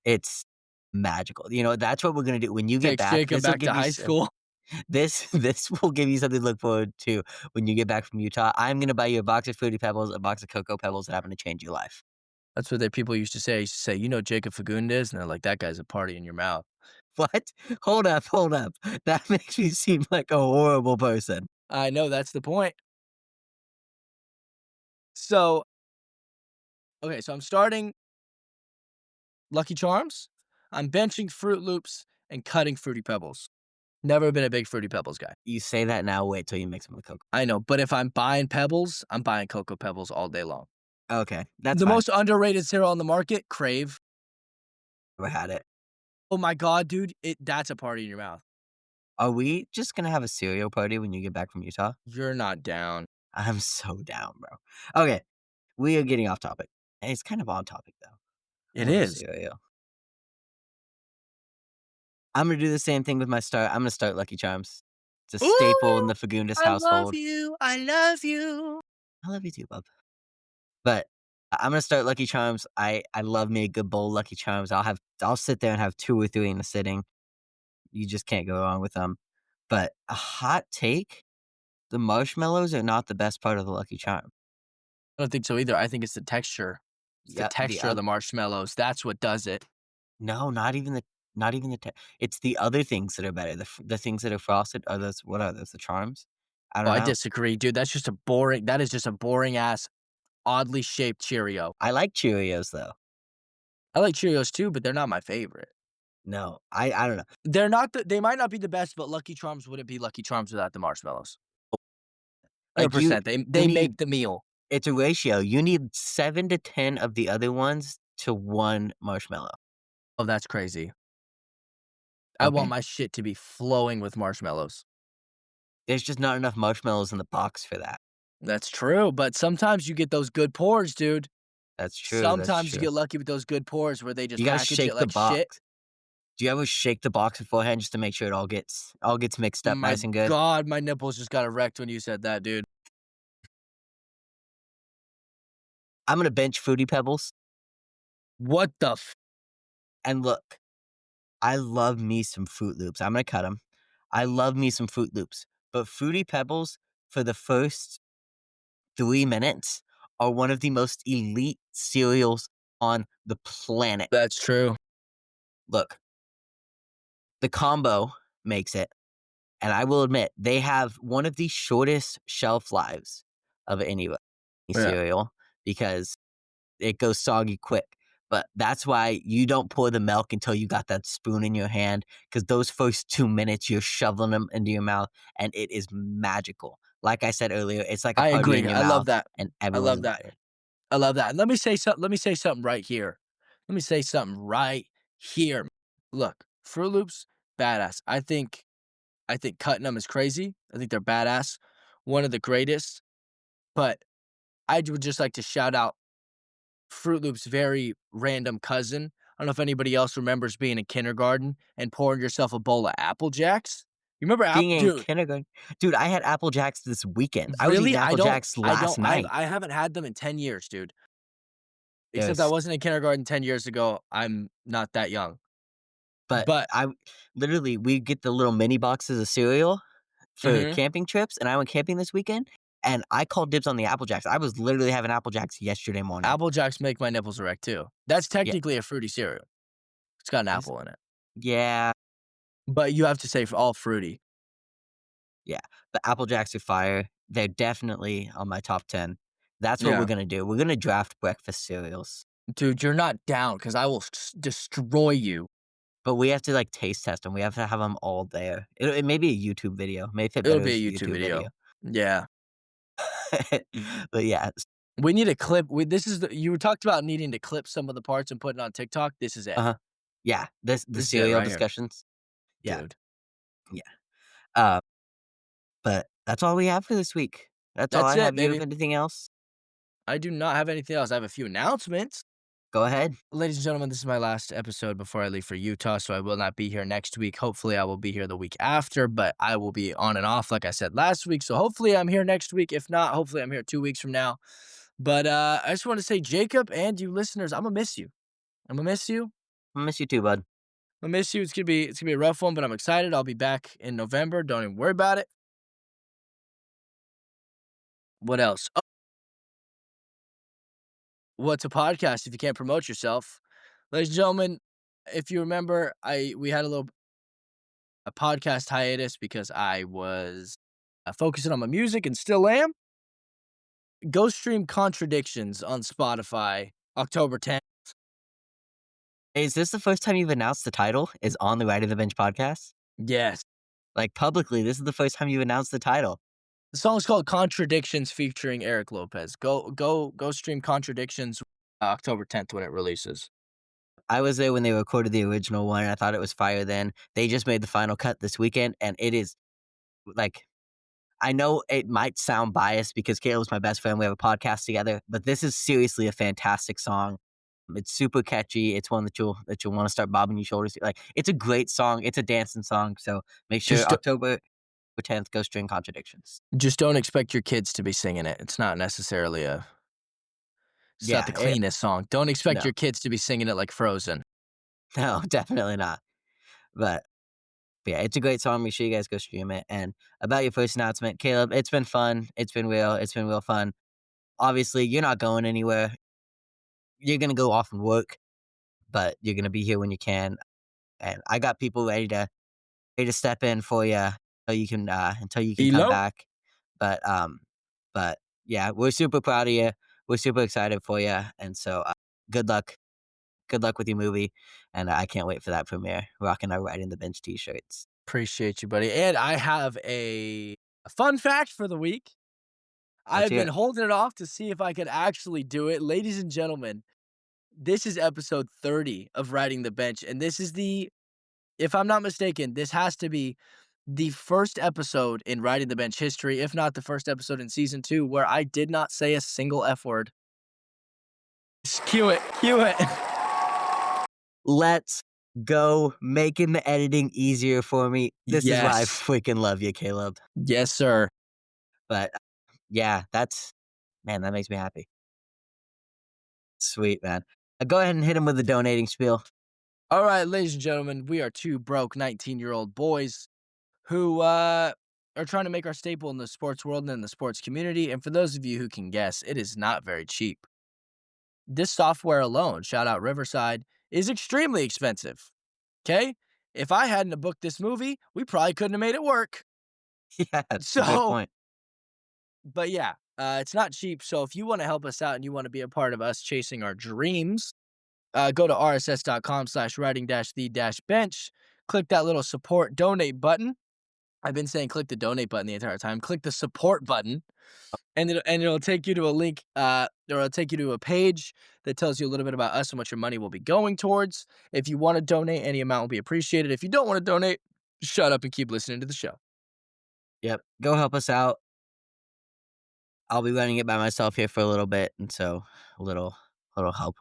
It's magical. You know, that's what we're gonna do when you get Take back. Jacob This will back to give you high school. this will give you something to look forward to when you get back from Utah. I'm gonna buy you a box of Fruity Pebbles, a box of Cocoa Pebbles, and I'm gonna change your life. That's what people used to say. I used to say, "You know Jacob Fagundes?" And they're like, "That guy's a party in your mouth." What? Hold up, hold up. That makes me seem like a horrible person. I know, that's the point. So, okay, so I'm starting Lucky Charms, I'm benching Fruit Loops, and cutting Fruity Pebbles. Never been a big Fruity Pebbles guy. You say that now, wait till you mix them with Cocoa. I know, but if I'm buying Pebbles, I'm buying Cocoa Pebbles all day long. Okay, that's The fine. most underrated cereal on the market, Crave. Never had it. Oh my god, dude, that's a party in your mouth. Are we just gonna have a cereal party when you get back from Utah? You're not down. I'm so down, bro. Okay, we are getting off topic. It's kind of on topic though. I It love is. cereal. I'm gonna do the same thing with my start. I'm gonna start Lucky Charms. It's a staple in Ooh, the Fagundes I love household. you. I love you. I love you too, bub. But I'm gonna start Lucky Charms. I love me a good bowl of Lucky Charms. I'll sit there and have 2 or 3 in a sitting. You just can't go wrong with them. But a hot take, the marshmallows are not the best part of the Lucky Charm. I don't think so either. I think it's the texture. It's the Yeah, texture of the marshmallows. That's what does it. no, not even the it's the other things that are better. The things that are frosted are those what are those, the charms? I Oh, don't I know. disagree, dude. That is just a boring ass, oddly shaped Cheerio. I like Cheerios though. I like Cheerios too, but they're not my favorite. No, I don't know. They might not be the best, but Lucky Charms wouldn't be Lucky Charms without the marshmallows. Like you 100%. They you make need the meal. it's a ratio. You need 7 to 10 of the other ones to 1 marshmallow. Oh, that's crazy. I want Okay? my shit to be flowing with marshmallows. There's just not enough marshmallows in the box for that. That's true, but sometimes you get those good pours, dude. That's true, that's Sometimes you true. get lucky with those good pours where they just You gotta package it shake the like shit. box. Do you ever shake the box beforehand just to make sure it all gets mixed up My nice and good? god, my nipples just got erect when you said that, dude. I'm gonna bench Fruity Pebbles, What the f and look, I love me some Fruit Loops. I'm gonna cut them. I love me some Fruit Loops, but Fruity Pebbles for the first 3 minutes are one of the most elite cereals on the planet. That's true. Look, the combo makes it, and I will admit, they have one of the shortest shelf lives of any Yeah. cereal because it goes soggy quick. But that's why you don't pour the milk until you got that spoon in your hand, because those first 2 minutes, you're shoveling them into your mouth, and it is magical. Like I said earlier, it's like a I party in agree. your I love mouth, that. and I everyone's love that. invited. I love that. And let me say something right here. Let me say something right here. Look, Fruit Loops, badass. I think cutting them is crazy. I think they're badass. One of the greatest. But I would just like to shout out Fruit Loops' very random cousin. I don't know if anybody else remembers being in kindergarten and pouring yourself a bowl of Apple Jacks. You remember Being in dude, kindergarten, dude, I had Apple Jacks this weekend. I was really? eating Apple Jacks last night. I haven't had them in 10 years, dude. Except I There's wasn't in kindergarten 10 years ago. I'm not that young. but But I literally, we get the little mini boxes of cereal for mhm. camping trips, and I went camping this weekend. And I called dibs on the Apple Jacks. I was literally having Apple Jacks yesterday morning. Apple Jacks make my nipples erect too. That's Yeah. technically a fruity cereal. It's got an Is apple in it, Yeah. but you have to say all fruity. Yeah. But Apple Jacks are fire. They're definitely on my top 10. That's what we're Yeah. gonna do. We're gonna draft breakfast cereals. Dude, you're not down because I will destroy you. But we have to, like, taste test them. We have to have them all there. It may be a YouTube video. May fit It'll better be as a a YouTube YouTube video. video. Yeah. But, yeah. We need a clip. This is you talked about needing to clip some of the parts and put it on TikTok. This is it. Uh-huh. Yeah. The This is it cereal right here, discussions. Yeah. dude. Yeah. Uh, but that's all we have for this week. That's all That's I it, have. You have baby. anything else? I do not have anything else. I have a few announcements. Go ahead. Ladies and gentlemen, this is my last episode before I leave for Utah, so I will not be here next week. Hopefully, I will be here the week after, but I will be on and off, like I said last week. So hopefully, I'm here next week. If not, hopefully, I'm here 2 weeks from now. But I just want to say, Jacob and you listeners, I'm gonna miss you. I'm gonna miss you. I miss you too, bud. I miss you. It's gonna be a rough one, but I'm excited. I'll be back in November. Don't even worry about it. What else? Oh, what's a podcast if you can't promote yourself? Ladies and gentlemen, if you remember, we had a podcast hiatus because I was focusing on my music and still am. Go stream Contradictions on Spotify October 10th. Is this the first time you've announced the title is on the Right of the Bench podcast? Yes. Like, publicly, this is the first time you've announced the title. The song's called Contradictions featuring Eric Lopez. Go stream Contradictions October 10th when it releases. I was there when they recorded the original one, and I thought it was fire then. They just made the final cut this weekend, and it is, like, I know it might sound biased because Caleb's my best friend. We have a podcast together, but this is seriously a fantastic song. It's super catchy. It's one that you'll want to start bobbing your shoulders to. Like, it's a great song. It's a dancing song. So make sure Just October 10th, go string Contradictions. just don't expect your kids to be singing it. It's not necessarily it's not the cleanest song. Don't expect No. your kids to be singing it like Frozen. No, definitely not. But yeah, it's a great song. Make sure you guys go stream it. And about your first announcement, Caleb, it's been fun. It's been real. It's been real fun. Obviously, you're not going anywhere. You're going to go off and work, but you're going to be here when you can. And I got people ready to step in for you until you can come back. But yeah, we're super proud of you. We're super excited for you. And so good luck. Good luck with your movie. And I can't wait for that premiere. Rocking our Right in the Bench t-shirts. Appreciate you, buddy. And I have a fun fact for the week. Let's I've hear been it. holding it off to see if I could actually do it. Ladies and gentlemen, this is episode 30 of Riding the Bench. And this is if I'm not mistaken, this has to be the first episode in Riding the Bench history, if not the first episode in season 2, where I did not say a single F word. Just cue it. Cue it. Let's go, making the editing easier for me. This is why I Yes. freaking love you, Caleb. Yes, sir. But yeah, that makes me happy. Sweet, man. Go ahead and hit him with the donating spiel. All right, ladies and gentlemen, we are two broke 19-year-old boys who are trying to make our staple in the sports world and in the sports community. And for those of you who can guess, it is not very cheap. This software alone, shout out Riverside, is extremely expensive. Okay? If I hadn't have booked this movie, we probably couldn't have made it work. Yeah, that's a good point. But yeah, it's not cheap. So if you want to help us out and you want to be a part of us chasing our dreams, go to rss.com/writing-the-bench. Click that little support donate button. I've been saying click the donate button the entire time. Click the support button, and it'll take you to a link, or it'll take you to a page that tells you a little bit about us and what your money will be going towards. If you want to donate, any amount will be appreciated. If you don't want to donate, shut up and keep listening to the show. Yep. Go help us out. I'll be running it by myself here for a little bit, and so a little help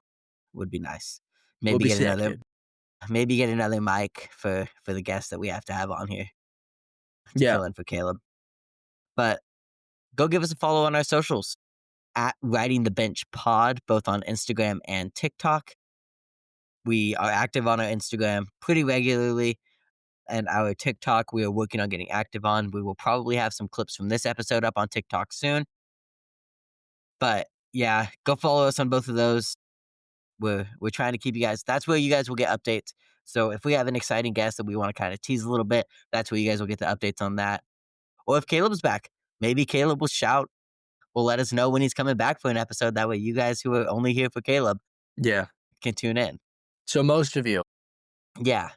would be nice. We'll Maybe be get sick, another dude. maybe get another mic for the guests that we have to have on here to Yeah. fill in for Caleb. But go give us a follow on our socials at Riding the Bench Pod, both on Instagram and TikTok. We are active on our Instagram pretty regularly. and our TikTok we are working on getting active on. We will probably have some clips from this episode up on TikTok soon. But yeah, go follow us on both of those. We're trying to keep you guys. That's where you guys will get updates. So if we have an exciting guest that we want to kind of tease a little bit, that's where you guys will get the updates on that. Or if Caleb's back, maybe Caleb will shout. Will let us know when he's coming back for an episode. That way you guys who are only here for Caleb can tune in. So most of you. Yeah.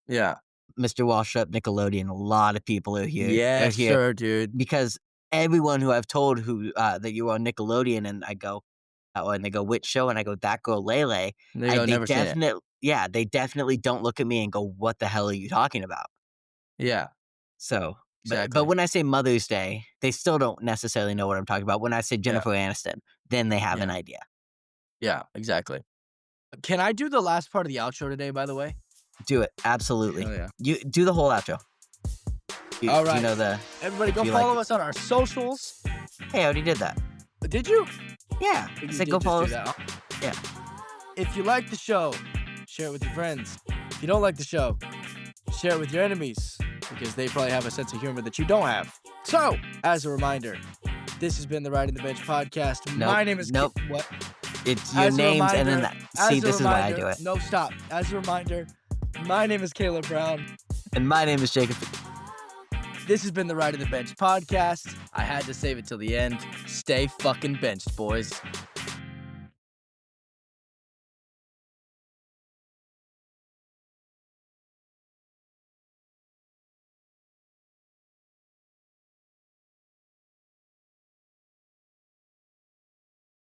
Mr. Walsh up Nickelodeon. A lot of people are here. Yes, sir, dude. Because everyone who I've told who that you were on Nickelodeon, and I go, and they go, which show? And I go, That Girl Lele. Never seen it. Yeah, they definitely don't look at me and go, what the hell are you talking about? Yeah. So, Exactly. but when I say Mother's Day, they still don't necessarily know what I'm talking about. When I say Jennifer Aniston, then they have an idea. Yeah, exactly. Can I do the last part of the outro today, by the way? Do it. Absolutely. Hell yeah. You do the whole outro. All right. You know everybody go follow us on our socials. Hey, I already did that. Did you? Yeah. I said go follow us. Yeah. If you like the show, share it with your friends. If you don't like the show, share it with your enemies, because they probably have a sense of humor that you don't have. So, as a reminder, this has been the Riding the Bench podcast. My name is what? It's your names and then that. See, this is why I do it. No, stop. As a reminder, my name is Caleb Brown. And my name is Jacob. This has been the Riding the Bench podcast. I had to save it till the end. Stay fucking benched, boys.